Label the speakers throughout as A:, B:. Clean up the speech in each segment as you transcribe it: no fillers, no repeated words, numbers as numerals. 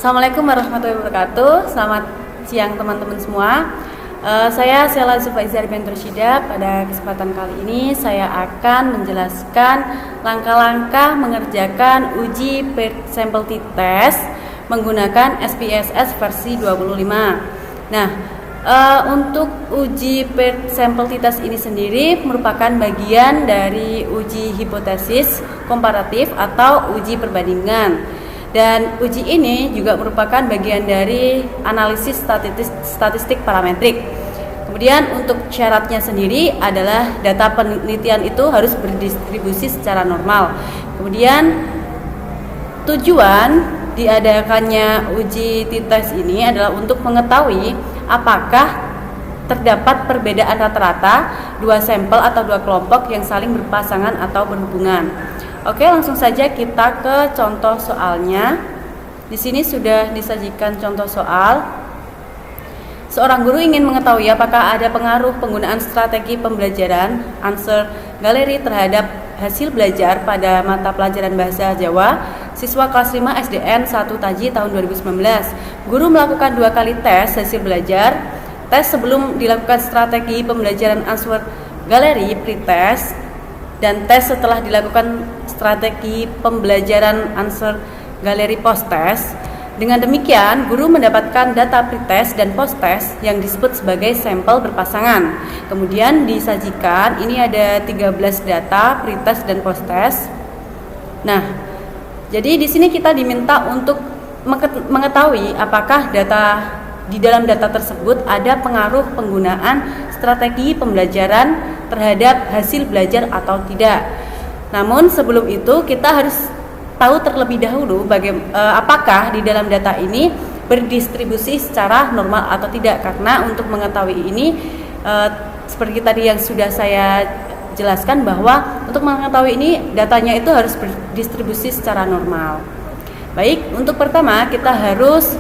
A: Assalamualaikum warahmatullahi wabarakatuh. Selamat siang teman-teman semua. Saya Sela Zufaizar Bentur Syida. Pada kesempatan kali ini saya akan menjelaskan langkah-langkah mengerjakan uji paired sample t-test menggunakan SPSS versi 25. Nah, untuk uji paired sample t-test ini sendiri merupakan bagian dari uji hipotesis komparatif atau uji perbandingan. Dan uji ini juga merupakan bagian dari analisis statistik parametrik. Kemudian untuk syaratnya sendiri adalah data penelitian itu harus berdistribusi secara normal. Kemudian tujuan diadakannya uji t-test ini adalah untuk mengetahui apakah terdapat perbedaan rata-rata dua sampel atau dua kelompok yang saling berpasangan atau berhubungan. Oke, langsung saja kita ke contoh soalnya. Di sini sudah disajikan contoh soal. Seorang guru ingin mengetahui apakah ada pengaruh penggunaan strategi pembelajaran Answer Galeri terhadap hasil belajar pada mata pelajaran bahasa Jawa siswa kelas 5 SDN 1 Taji tahun 2019. Guru melakukan 2 kali tes hasil belajar. Tes sebelum dilakukan strategi pembelajaran Answer Galeri pretest dan tes setelah dilakukan strategi pembelajaran Answer Galeri post-test. Dengan demikian, guru mendapatkan data pretest dan post-test yang disebut sebagai sampel berpasangan. Kemudian disajikan, ini ada 13 data pretest dan post-test. Nah, jadi di sini kita diminta untuk mengetahui apakah di dalam data tersebut ada pengaruh penggunaan strategi pembelajaran terhadap hasil belajar atau tidak. Namun sebelum itu kita harus tahu terlebih dahulu apakah di dalam data ini berdistribusi secara normal atau tidak. Karena untuk mengetahui ini seperti tadi yang sudah saya jelaskan bahwa untuk mengetahui ini datanya itu harus berdistribusi secara normal. Baik, untuk pertama kita harus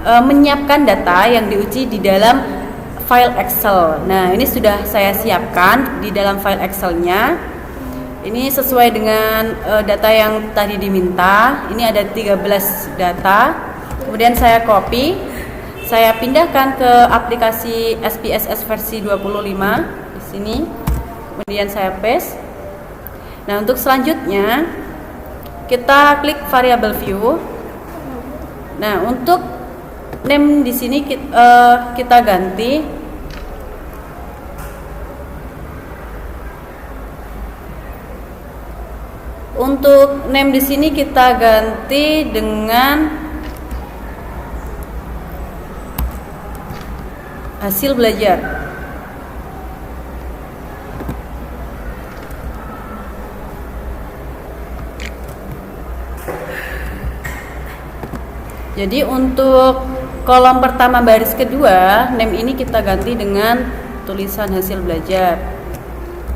A: menyiapkan data yang diuji di dalam file Excel. Nah, ini sudah saya siapkan di dalam file Excel-nya. Ini sesuai dengan data yang tadi diminta. Ini ada 13 data. Kemudian saya copy, saya pindahkan ke aplikasi SPSS versi 25 di sini. Kemudian saya paste. Nah, untuk selanjutnya kita klik variable view. Nah, untuk name di sini kita ganti untuk name di sini kita ganti dengan hasil belajar. Jadi untuk kolom pertama baris kedua, name ini kita ganti dengan tulisan hasil belajar.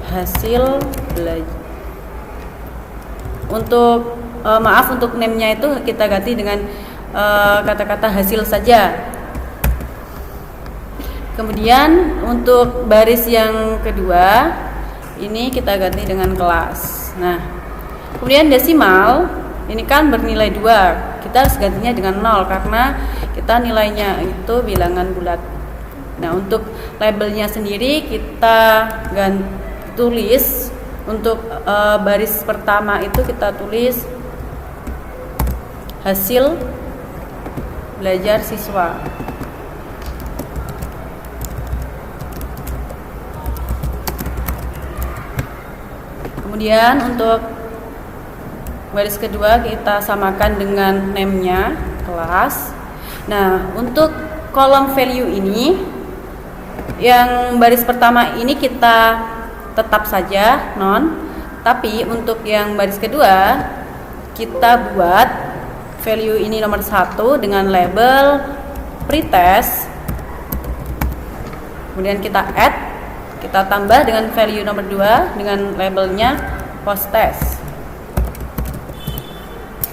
A: Hasil belajar. Untuk untuk name-nya itu kita ganti dengan kata-kata hasil saja. Kemudian untuk baris yang kedua, ini kita ganti dengan kelas. Nah, kemudian desimal, ini kan bernilai 2. Kita harus gantinya dengan 0 karena kita nilainya itu bilangan bulat. Nah, untuk labelnya sendiri kita tulis untuk baris pertama itu kita tulis hasil belajar siswa. Kemudian untuk baris kedua kita samakan dengan name-nya, kelas. Nah, untuk kolom value ini, yang baris pertama ini kita tetap saja non. Tapi untuk yang baris kedua, kita buat value ini nomor 1 dengan label pretest. Kemudian kita add, kita tambah dengan value nomor 2 dengan labelnya post-test.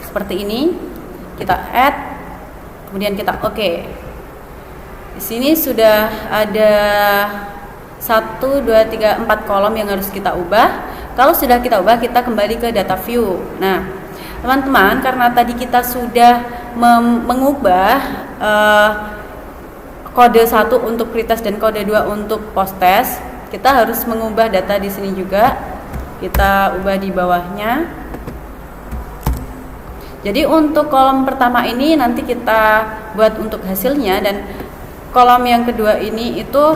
A: Seperti ini, kita add, kemudian kita oke. Di sini sudah ada 1, 2, 3, 4 kolom yang harus kita ubah. Kalau sudah kita ubah, kita kembali ke data view. Nah, teman-teman, karena tadi kita sudah mengubah kode 1 untuk pretest dan kode 2 untuk posttest, kita harus mengubah data di sini juga. Kita ubah di bawahnya. Jadi untuk kolom pertama ini nanti kita buat untuk hasilnya, dan kolom yang kedua ini itu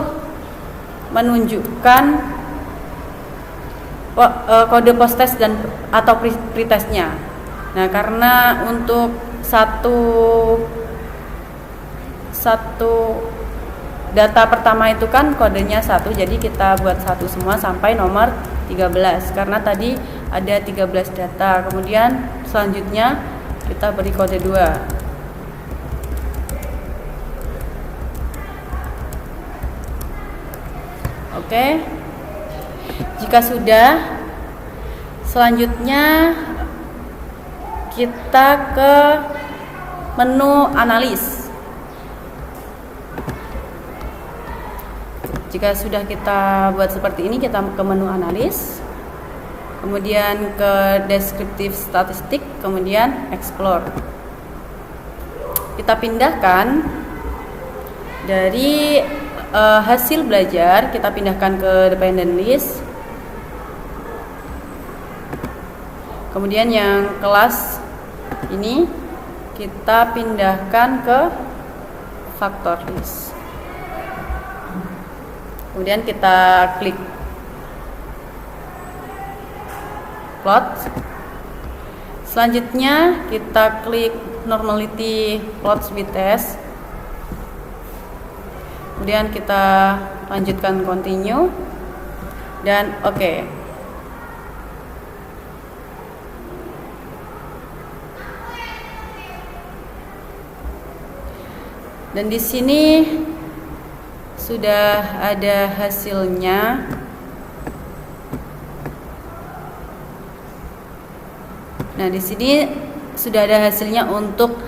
A: menunjukkan kode posttest dan atau pretestnya. Nah, karena untuk satu data pertama itu kan kodenya 1, jadi kita buat 1 semua sampai nomor 13, karena tadi ada 13 data. Kemudian selanjutnya kita beri kode 2. Oke. Jika sudah, selanjutnya kita ke menu analis. Jika sudah kita buat seperti ini, kita ke menu analis, kemudian ke deskriptif statistik, kemudian explore. Kita pindahkan dari hasil belajar, kita pindahkan ke dependent list. Kemudian yang kelas ini kita pindahkan ke factor list. Kemudian kita klik plot. Selanjutnya kita klik normality plots with test. Kemudian kita lanjutkan continue dan oke. Dan di sini sudah ada hasilnya. Nah, di sini sudah ada hasilnya untuk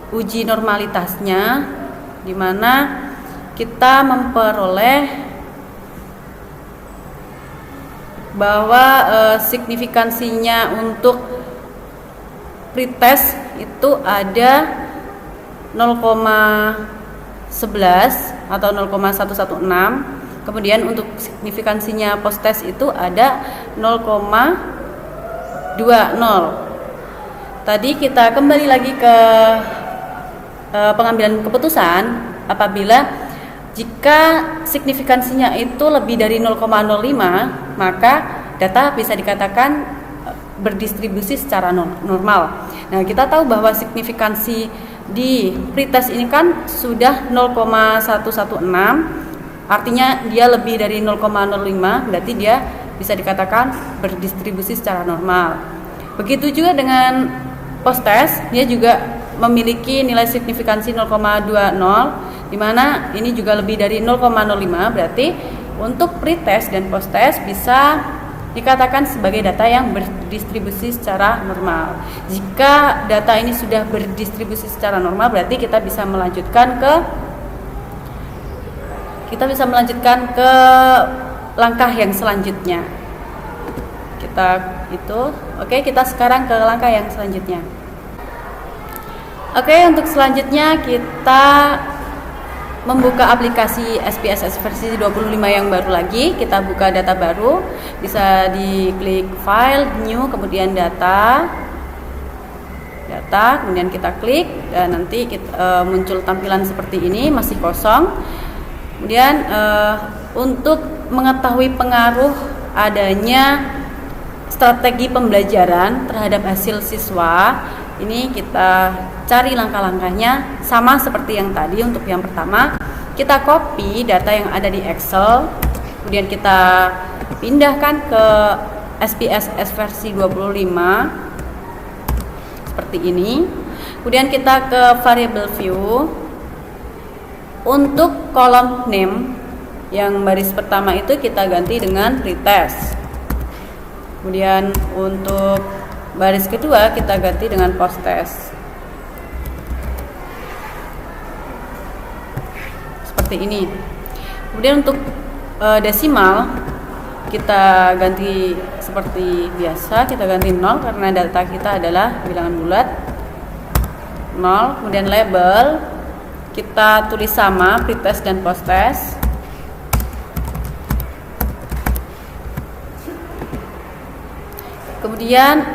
A: uji normalitasnya, di mana kita memperoleh bahwa signifikansinya untuk pretest itu ada 0,11 atau 0,116. Kemudian untuk signifikansinya posttest itu ada 0,20. Tadi kita kembali lagi ke pengambilan keputusan. Apabila jika signifikansinya itu lebih dari 0,05, maka data bisa dikatakan berdistribusi secara normal. Nah, kita tahu bahwa signifikansi di pretest ini kan sudah 0,116, artinya dia lebih dari 0,05, berarti dia bisa dikatakan berdistribusi secara normal. Begitu juga dengan posttest, dia juga memiliki nilai signifikansi 0,20, di mana ini juga lebih dari 0,05, berarti untuk pretest dan posttest bisa dikatakan sebagai data yang berdistribusi secara normal. Jika data ini sudah berdistribusi secara normal, berarti kita bisa melanjutkan ke langkah yang selanjutnya. Kita sekarang ke langkah yang selanjutnya. Untuk selanjutnya kita membuka aplikasi SPSS versi 25 yang baru lagi. Kita buka data baru, bisa diklik file, new, kemudian data, kemudian kita klik dan nanti muncul tampilan seperti ini, masih kosong. Kemudian untuk mengetahui pengaruh adanya strategi pembelajaran terhadap hasil siswa, ini kita cari langkah-langkahnya sama seperti yang tadi. Untuk yang pertama, kita copy data yang ada di Excel, kemudian kita pindahkan ke SPSS versi 25 seperti ini. Kemudian kita ke variable view. Untuk kolom name yang baris pertama itu kita ganti dengan pretest. Kemudian untuk baris kedua kita ganti dengan posttest. Seperti ini. Kemudian untuk desimal kita ganti seperti biasa, kita ganti 0 karena data kita adalah bilangan bulat 0. Kemudian label kita tulis sama pretest dan posttest. Kemudian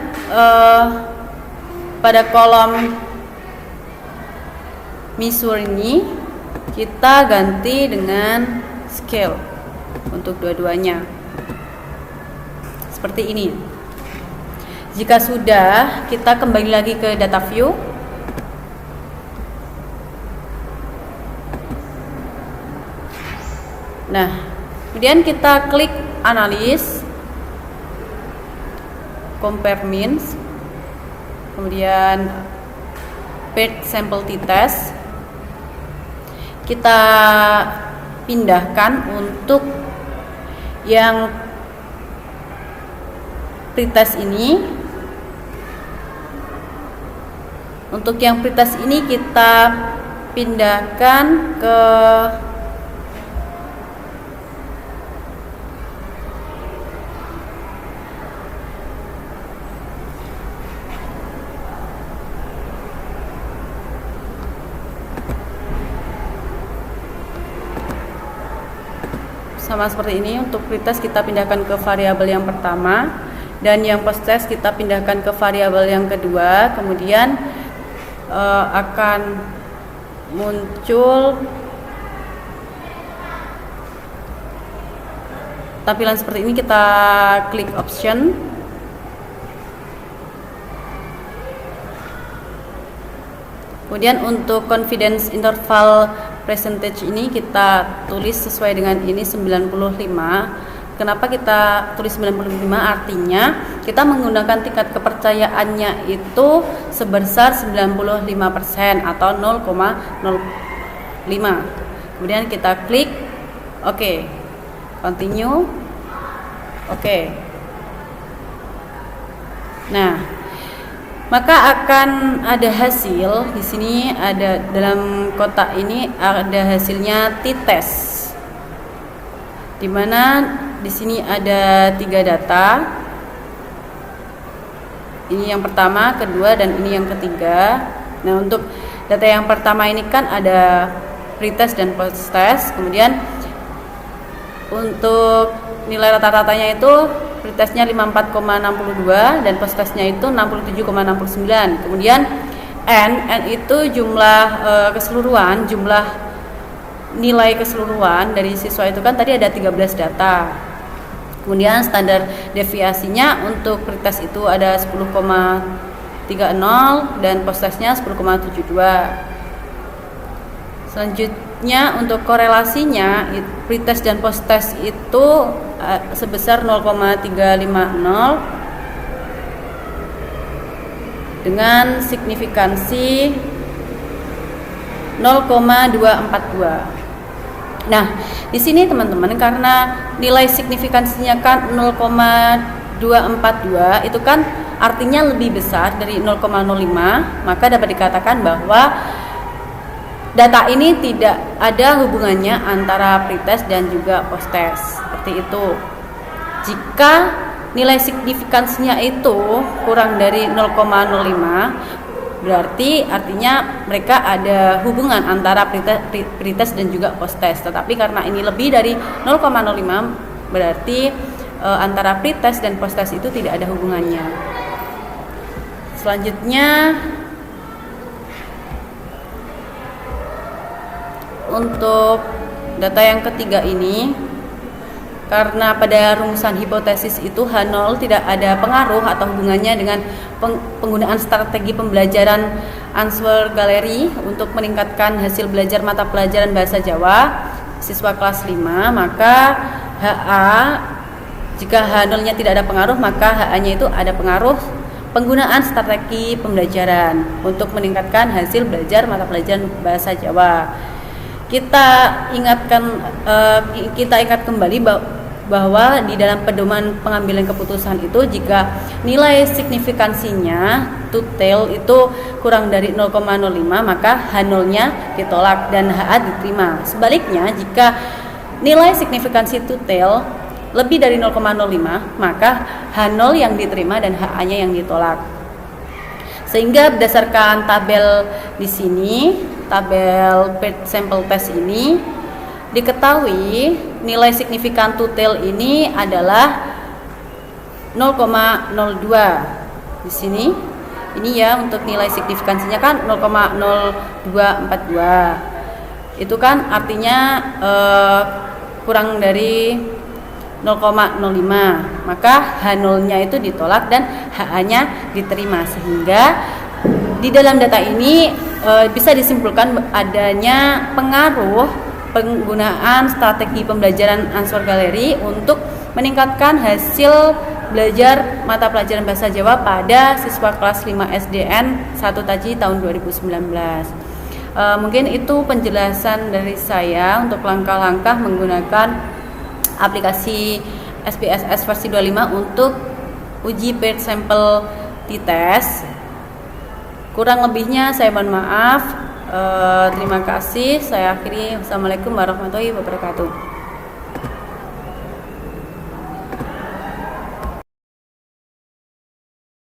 A: pada kolom measure ini kita ganti dengan scale untuk dua-duanya seperti ini. Jika sudah, kita kembali lagi ke data view. Nah, kemudian kita klik analis, compare means, kemudian paired sample t-test. Kita pindahkan untuk yang pretest ini. Untuk yang pretest ini kita pindahkan ke sama seperti ini. Untuk pretest kita pindahkan ke variabel yang pertama, dan yang posttest kita pindahkan ke variabel yang kedua. Kemudian akan muncul tampilan seperti ini. Kita klik option, kemudian untuk confidence interval percentage ini kita tulis sesuai dengan ini 95. Kenapa kita tulis 95? Artinya kita menggunakan tingkat kepercayaannya itu sebesar 95% atau 0,05. Kemudian kita klik OK, continue, OK. Nah, maka akan ada hasil di sini, ada dalam kotak ini ada hasilnya t-test, di mana di sini ada 3 data. Ini yang pertama, kedua, dan ini yang ketiga. Nah, untuk data yang pertama ini kan ada pretest dan posttest. Kemudian untuk nilai rata-ratanya itu pretestnya 54,62 dan posttestnya itu 67,69. Kemudian N itu jumlah keseluruhan, jumlah nilai keseluruhan dari siswa itu kan tadi ada 13 data. Kemudian standar deviasinya untuk pretest itu ada 10,30 dan posttestnya 10,72. Selanjutnya untuk korelasinya pretest dan posttest itu sebesar 0,350 dengan signifikansi 0,242. Nah, di sini teman-teman, karena nilai signifikansinya kan 0,242 itu kan artinya lebih besar dari 0,05, maka dapat dikatakan bahwa data ini tidak ada hubungannya antara pretest dan juga posttest. Seperti itu. Jika nilai signifikansinya itu kurang dari 0,05, berarti artinya mereka ada hubungan antara pretest dan juga posttest. Tetapi karena ini lebih dari 0,05, berarti antara pretest dan posttest itu tidak ada hubungannya. Selanjutnya untuk data yang ketiga ini, karena pada rumusan hipotesis itu H0 tidak ada pengaruh atau hubungannya dengan penggunaan strategi pembelajaran Answer Gallery untuk meningkatkan hasil belajar mata pelajaran bahasa Jawa siswa kelas 5, maka HA, jika H0-nya tidak ada pengaruh, maka HA-nya itu ada pengaruh penggunaan strategi pembelajaran untuk meningkatkan hasil belajar mata pelajaran bahasa Jawa. Kita ingat kembali bahwa di dalam pedoman pengambilan keputusan itu, jika nilai signifikansinya total itu kurang dari 0,05, maka H0-nya ditolak dan HA diterima. Sebaliknya, jika nilai signifikansi total lebih dari 0,05, maka H0 yang diterima dan HA-nya yang ditolak. Sehingga berdasarkan tabel di sini, tabel paired sample test ini, diketahui nilai signifikan two-tail ini adalah 0,02 di sini. Ini ya untuk nilai signifikansinya kan 0,0242. Itu kan artinya kurang dari 0,05, maka H0-nya itu ditolak dan HA-nya diterima, sehingga di dalam data ini bisa disimpulkan adanya pengaruh penggunaan strategi pembelajaran Answer Gallery untuk meningkatkan hasil belajar mata pelajaran bahasa Jawa pada siswa kelas 5 SDN 1 Taji tahun 2019. Mungkin itu penjelasan dari saya untuk langkah-langkah menggunakan aplikasi SPSS versi 25 untuk uji paired sample t-test. Kurang lebihnya saya mohon maaf. Terima kasih. Saya akhiri. Wassalamualaikum warahmatullahi wabarakatuh.